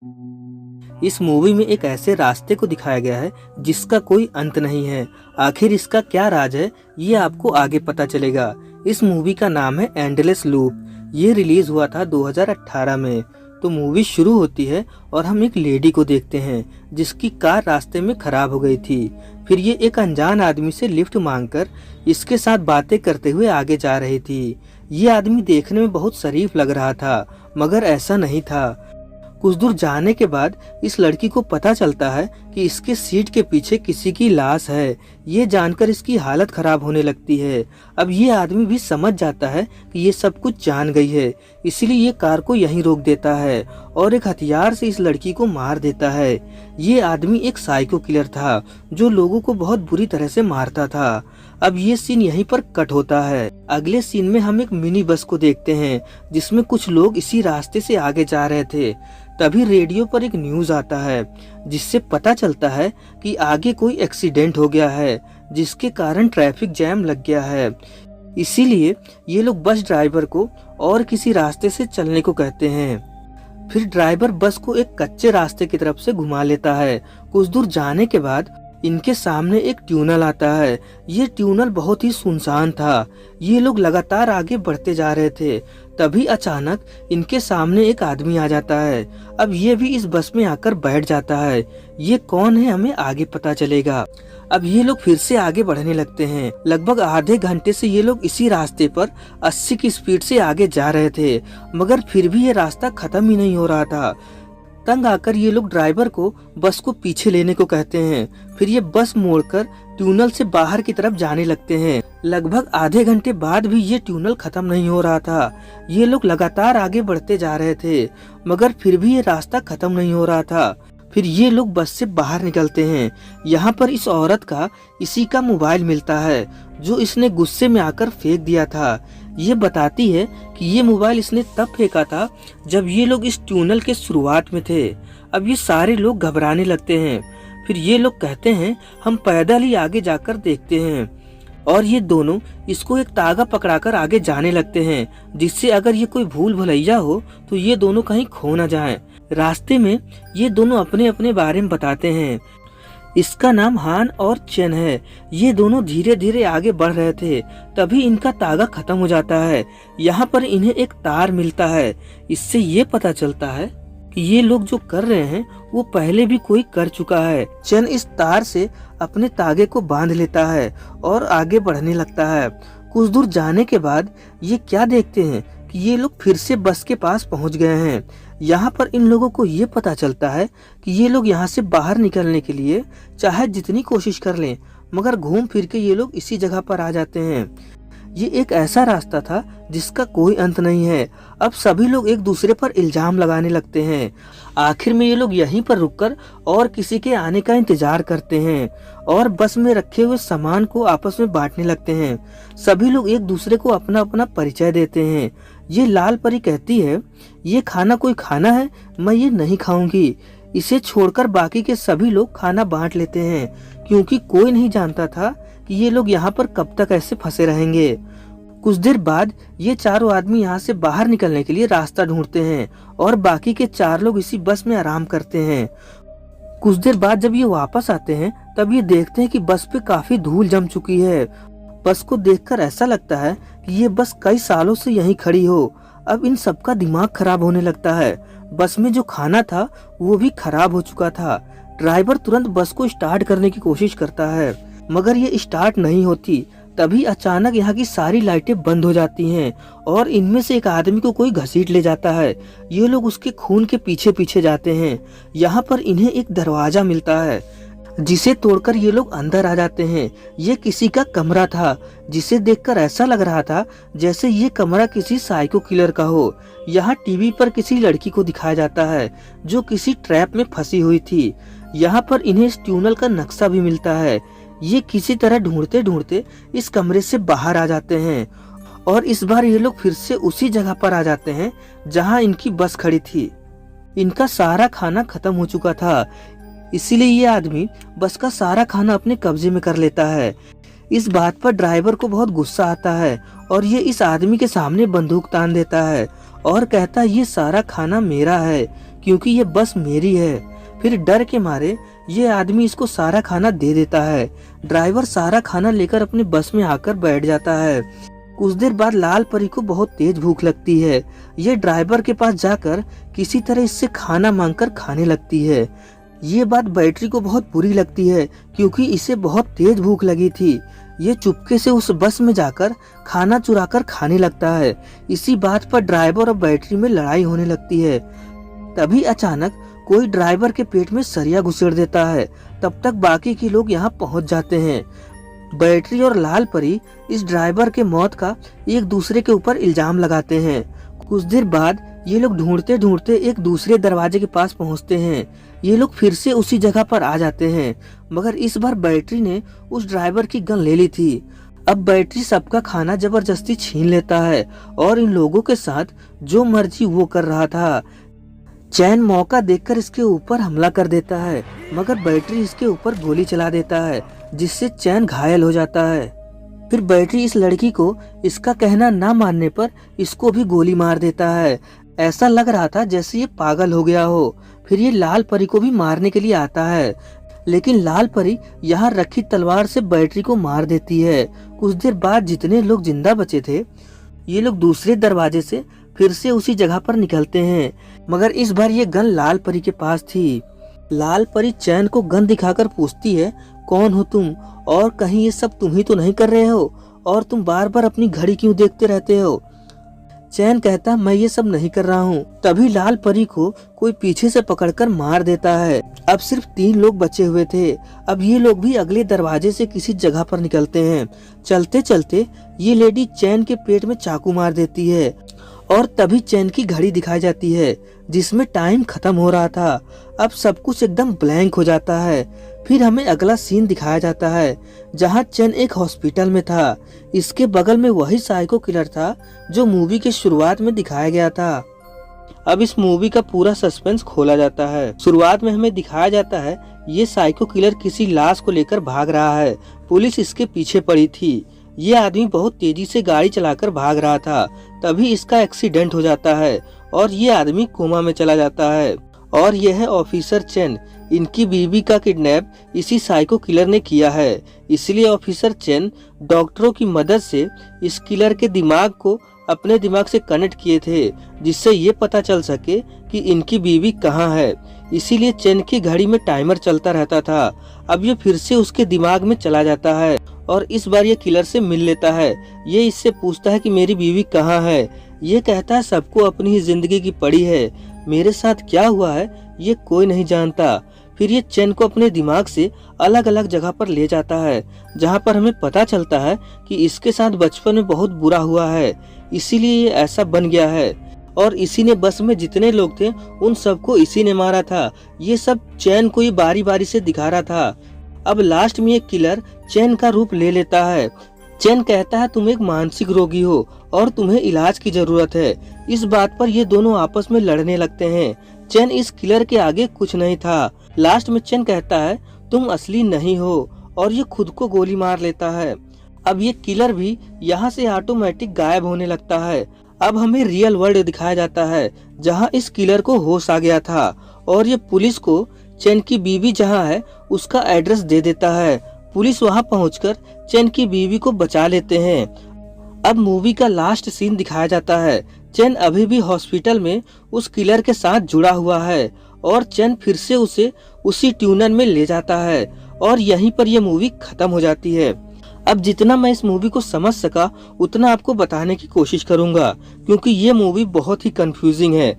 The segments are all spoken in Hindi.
इस मूवी में एक ऐसे रास्ते को दिखाया गया है जिसका कोई अंत नहीं है। आखिर इसका क्या राज है, ये आपको आगे पता चलेगा। इस मूवी का नाम है एंडलेस लूप। ये रिलीज हुआ था 2018 में। तो मूवी शुरू होती है और हम एक लेडी को देखते हैं जिसकी कार रास्ते में खराब हो गई थी। फिर ये एक अनजान आदमी से लिफ्ट मांगकर इसके साथ बातें करते हुए आगे जा रही थी। ये आदमी देखने में बहुत शरीफ लग रहा था, मगर ऐसा नहीं था। कुछ दूर जाने के बाद इस लड़की को पता चलता है कि इसके सीट के पीछे किसी की लाश है। ये जानकर इसकी हालत खराब होने लगती है। अब ये आदमी भी समझ जाता है कि ये सब कुछ जान गई है, इसीलिए ये कार को यहीं रोक देता है और एक हथियार से इस लड़की को मार देता है। ये आदमी एक साइको किलर था जो लोगों को बहुत बुरी तरह से मारता था। अब ये सीन यहीं पर कट होता है। अगले सीन में हम एक मिनी बस को देखते हैं जिसमें कुछ लोग इसी रास्ते से आगे जा रहे थे। तभी रेडियो पर एक न्यूज आता है जिससे पता चलता है कि आगे कोई एक्सीडेंट हो गया है जिसके कारण ट्रैफिक जैम लग गया है। इसीलिए ये लोग बस ड्राइवर को और किसी रास्ते से चलने को कहते हैं। फिर ड्राइवर बस को एक कच्चे रास्ते की तरफ से घुमा लेता है। कुछ दूर जाने के बाद इनके सामने एक ट्यूनल आता है। ये ट्यूनल बहुत ही सुनसान था। ये लोग लगातार आगे बढ़ते जा रहे थे। तभी अचानक इनके सामने एक आदमी आ जाता है। अब ये भी इस बस में आकर बैठ जाता है। ये कौन है हमें आगे पता चलेगा। अब ये लोग फिर से आगे बढ़ने लगते हैं। लगभग आधे घंटे से ये लोग इसी रास्ते पर 80 की स्पीड से आगे जा रहे थे, मगर फिर भी ये रास्ता खत्म ही नहीं हो रहा था। तंग आकर ये लोग ड्राइवर को बस को पीछे लेने को कहते हैं। फिर ये बस मोड़कर ट्यूनल से बाहर की तरफ जाने लगते हैं। लगभग आधे घंटे बाद भी ये ट्यूनल खत्म नहीं हो रहा था। ये लोग लगातार आगे बढ़ते जा रहे थे, मगर फिर भी ये रास्ता खत्म नहीं हो रहा था। फिर ये लोग बस से बाहर निकलते हैं। यहाँ पर इस औरत का इसी का मोबाइल मिलता है जो इसने गुस्से में आकर फेंक दिया था। ये बताती है कि ये मोबाइल इसने तब फेंका था जब ये लोग इस ट्यूनल के शुरुआत में थे। अब ये सारे लोग घबराने लगते हैं। फिर ये लोग कहते हैं हम पैदल ही आगे जाकर देखते हैं, और ये दोनों इसको एक तागा पकड़ाकर आगे जाने लगते हैं जिससे अगर ये कोई भूल भुलैया हो तो ये दोनों कहीं खो न जाएं। रास्ते में ये दोनों अपने अपने बारे में बताते हैं। इसका नाम हान और चेन है। ये दोनों धीरे धीरे आगे बढ़ रहे थे। तभी इनका तागा खत्म हो जाता है। यहाँ पर इन्हें एक तार मिलता है। इससे ये पता चलता है कि ये लोग जो कर रहे हैं वो पहले भी कोई कर चुका है। चेन इस तार से अपने तागे को बांध लेता है और आगे बढ़ने लगता है। कुछ दूर जाने के बाद ये क्या देखते हैं कि ये लोग फिर से बस के पास पहुंच गए हैं। यहाँ पर इन लोगों को ये पता चलता है कि ये लोग यहाँ से बाहर निकलने के लिए चाहे जितनी कोशिश कर लें, मगर घूम फिर के ये लोग इसी जगह पर आ जाते हैं। ये एक ऐसा रास्ता था जिसका कोई अंत नहीं है। अब सभी लोग एक दूसरे पर इल्जाम लगाने लगते हैं। आखिर में ये लोग यहीं पर रुककर और किसी के आने का इंतजार करते हैं और बस में रखे हुए सामान को आपस में बांटने लगते हैं। सभी लोग एक दूसरे को अपना अपना परिचय देते हैं। ये लाल परी कहती है ये खाना कोई खाना है, मैं ये नहीं खाऊंगी। इसे छोड़कर बाकी के सभी लोग खाना बांट लेते हैं, क्योंकि कोई नहीं जानता था कि ये लोग यहाँ पर कब तक ऐसे फंसे रहेंगे। कुछ देर बाद ये चारों आदमी यहाँ से बाहर निकलने के लिए रास्ता ढूंढते हैं और बाकी के 4 लोग इसी बस में आराम करते हैं। कुछ देर बाद जब ये वापस आते हैं तब ये देखते हैं कि बस पे काफी धूल जम चुकी है। बस को देखकर ऐसा लगता है कि ये बस कई सालों से यहीं खड़ी हो। अब इन सबका दिमाग खराब होने लगता है। बस में जो खाना था वो भी खराब हो चुका था। ड्राइवर तुरंत बस को स्टार्ट करने की कोशिश करता है, मगर ये स्टार्ट नहीं होती। तभी अचानक यहाँ की सारी लाइटें बंद हो जाती हैं और इनमें से एक आदमी को कोई घसीट ले जाता है। ये लोग उसके खून के पीछे पीछे जाते हैं। यहाँ पर इन्हें एक दरवाजा मिलता है जिसे तोड़कर ये लोग अंदर आ जाते हैं। ये किसी का कमरा था जिसे देखकर ऐसा लग रहा था जैसे ये कमरा किसी साइको किलर का हो। यहाँ टीवी पर किसी लड़की को दिखाया जाता है जो किसी ट्रैप में फंसी हुई थी। यहाँ पर इन्हें इस ट्यूनल का नक्शा भी मिलता है। ये किसी तरह ढूंढते ढूंढते इस कमरे से बाहर आ जाते हैं और इस बार ये लोग फिर से उसी जगह पर आ जाते हैं जहाँ इनकी बस खड़ी थी। इनका सारा खाना खत्म हो चुका था, इसीलिए ये आदमी बस का सारा खाना अपने कब्जे में कर लेता है। इस बात पर ड्राइवर को बहुत गुस्सा आता है और ये इस आदमी के सामने बंदूक तान देता है और कहता है ये सारा खाना मेरा है, क्योंकि ये बस मेरी है। फिर डर के मारे ये आदमी इसको सारा खाना दे देता है। ड्राइवर सारा खाना लेकर अपने बस में आकर बैठ जाता है। कुछ देर बाद लाल परी को बहुत तेज भूख लगती है। ये ड्राइवर के पास जाकर किसी तरह इससे खाना मांगकर खाने लगती है। ये बात बैटरी को बहुत बुरी लगती है क्योंकि इसे बहुत तेज भूख लगी थी। ये चुपके से उस बस में जाकर खाना चुराकर खाने लगता है। इसी बात पर ड्राइवर और बैटरी में लड़ाई होने लगती है। तभी अचानक कोई ड्राइवर के पेट में सरिया घुसेड़ देता है। तब तक बाकी के लोग यहाँ पहुँच जाते हैं। बैटरी और लाल परी इस ड्राइवर के मौत का एक दूसरे के ऊपर इल्जाम लगाते हैं। कुछ देर बाद ये लोग ढूंढते ढूंढते एक दूसरे दरवाजे के पास पहुंचते हैं। ये लोग फिर से उसी जगह पर आ जाते हैं, मगर इस बार बैटरी ने उस ड्राइवर की गन ले ली थी। अब बैटरी सबका खाना जबरदस्ती छीन लेता है और इन लोगों के साथ जो मर्जी वो कर रहा था। चैन मौका देखकर इसके ऊपर हमला कर देता है, मगर बैटरी इसके ऊपर गोली चला देता है, जिससे चैन घायल हो जाता है। फिर बैटरी इस लड़की को इसका कहना ना मानने पर इसको भी गोली मार देता है। ऐसा लग रहा था जैसे ये पागल हो गया हो। फिर ये लाल परी को भी मारने के लिए आता है, लेकिन लाल परी यहाँ रखी तलवार से बैटरी को मार देती है। कुछ देर बाद जितने लोग जिंदा बचे थे, ये लोग दूसरे दरवाजे से फिर से उसी जगह पर निकलते हैं, मगर इस बार ये गन लाल परी के पास थी। लाल परी चैन को गन दिखाकर पूछती है, कौन हो तुम और कहीं ये सब तुम ही तो नहीं कर रहे हो, और तुम बार बार अपनी घड़ी क्यों देखते रहते हो। चैन कहता, मैं ये सब नहीं कर रहा हूँ। तभी लाल परी को कोई पीछे से पकड़कर मार देता है। अब सिर्फ 3 लोग बचे हुए थे। अब ये लोग भी अगले दरवाजे से किसी जगह पर निकलते हैं। चलते चलते ये लेडी चैन के पेट में चाकू मार देती है और तभी चैन की घड़ी दिखाई जाती है जिसमें टाइम खत्म हो रहा था। अब सब कुछ एकदम ब्लैंक हो जाता है। फिर हमें अगला सीन दिखाया जाता है जहां चैन एक हॉस्पिटल में था। इसके बगल में वही साइको किलर था जो मूवी के शुरुआत में दिखाया गया था। अब इस मूवी का पूरा सस्पेंस खोला जाता है। शुरुआत में हमें दिखाया जाता है ये साइको किलर किसी लाश को लेकर भाग रहा है। पुलिस इसके पीछे पड़ी थी। ये आदमी बहुत तेजी से गाड़ी चलाकर भाग रहा था। तभी इसका एक्सीडेंट हो जाता है और ये आदमी कोमा में चला जाता है। और यह है ऑफिसर चेन। इनकी बीवी का किडनैप इसी साइको किलर ने किया है। इसलिए ऑफिसर चेन डॉक्टरों की मदद से इस किलर के दिमाग को अपने दिमाग से कनेक्ट किए थे, जिससे ये पता चल सके कि इनकी बीवी कहाँ है। इसीलिए चेन की घड़ी में टाइमर चलता रहता था। अब ये फिर से उसके दिमाग में चला जाता है और इस बार ये किलर से मिल लेता है। ये इससे पूछता है कि मेरी बीवी कहाँ है। ये कहता है सबको अपनी ही जिंदगी की पड़ी है, मेरे साथ क्या हुआ है ये कोई नहीं जानता। फिर ये चेन को अपने दिमाग से अलग अलग जगह पर ले जाता है, जहाँ पर हमें पता चलता है कि इसके साथ बचपन में बहुत बुरा हुआ है, इसीलिए ये ऐसा बन गया है। और इसी ने बस में जितने लोग थे उन सबको इसी ने मारा था। ये सब चैन को ही बारी बारी से दिखा रहा था। अब लास्ट में ये किलर चैन का रूप ले लेता है। चैन कहता है तुम एक मानसिक रोगी हो और तुम्हें इलाज की जरूरत है। इस बात पर ये दोनों आपस में लड़ने लगते हैं। चैन इस किलर के आगे कुछ नहीं था। लास्ट में चैन कहता है तुम असली नहीं हो और ये खुद को गोली मार लेता है। अब ये किलर भी यहाँ से ऑटोमेटिक गायब होने लगता है। अब हमें रियल वर्ल्ड दिखाया जाता है जहाँ इस किलर को होश आ गया था और ये पुलिस को चैन की बीवी जहाँ है उसका एड्रेस दे देता है। पुलिस वहाँ पहुंचकर चैन की बीवी को बचा लेते हैं। अब मूवी का लास्ट सीन दिखाया जाता है। चैन अभी भी हॉस्पिटल में उस किलर के साथ जुड़ा हुआ है और चैन फिर से उसे उसी ट्यूनर में ले जाता है और यहीं पर यह मूवी खत्म हो जाती है। अब जितना मैं इस मूवी को समझ सका उतना आपको बताने की कोशिश करूंगा, क्योंकि ये मूवी बहुत ही कंफ्यूजिंग है।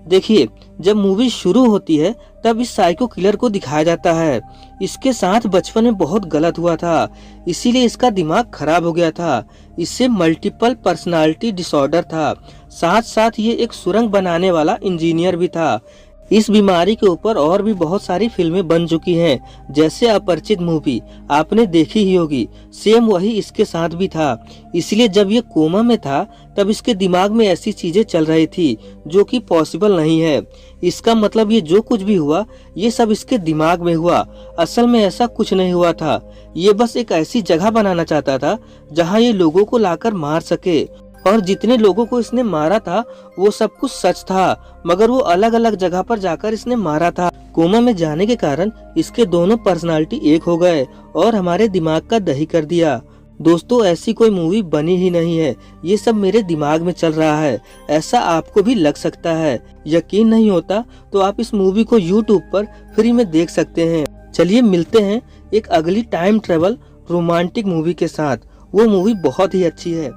देखिए, जब मूवी शुरू होती है तब इस साइको किलर को दिखाया जाता है। इसके साथ बचपन में बहुत गलत हुआ था, इसीलिए इसका दिमाग खराब हो गया था। इससे मल्टीपल पर्सनालिटी डिसऑर्डर था। साथ साथ ये एक सुरंग बनाने वाला इंजीनियर भी था। इस बीमारी के ऊपर और भी बहुत सारी फिल्में बन चुकी हैं, जैसे अपरिचित मूवी आपने देखी ही होगी। सेम वही इसके साथ भी था। इसलिए जब ये कोमा में था तब इसके दिमाग में ऐसी चीजें चल रही थी जो कि पॉसिबल नहीं है। इसका मतलब ये जो कुछ भी हुआ ये सब इसके दिमाग में हुआ। असल में ऐसा कुछ नहीं हुआ था। ये बस एक ऐसी जगह बनाना चाहता था जहाँ ये लोगों को लाकर मार सके और जितने लोगों को इसने मारा था वो सब कुछ सच था, मगर वो अलग अलग जगह पर जाकर इसने मारा था। कोमा में जाने के कारण इसके दोनों पर्सनालिटी एक हो गए और हमारे दिमाग का दही कर दिया। दोस्तों, ऐसी कोई मूवी बनी ही नहीं है, ये सब मेरे दिमाग में चल रहा है, ऐसा आपको भी लग सकता है। यकीन नहीं होता तो आप इस मूवी को YouTube पर फ्री में देख सकते हैं। चलिए मिलते हैं एक अगली टाइम ट्रेवल रोमांटिक मूवी के साथ। वो मूवी बहुत ही अच्छी है।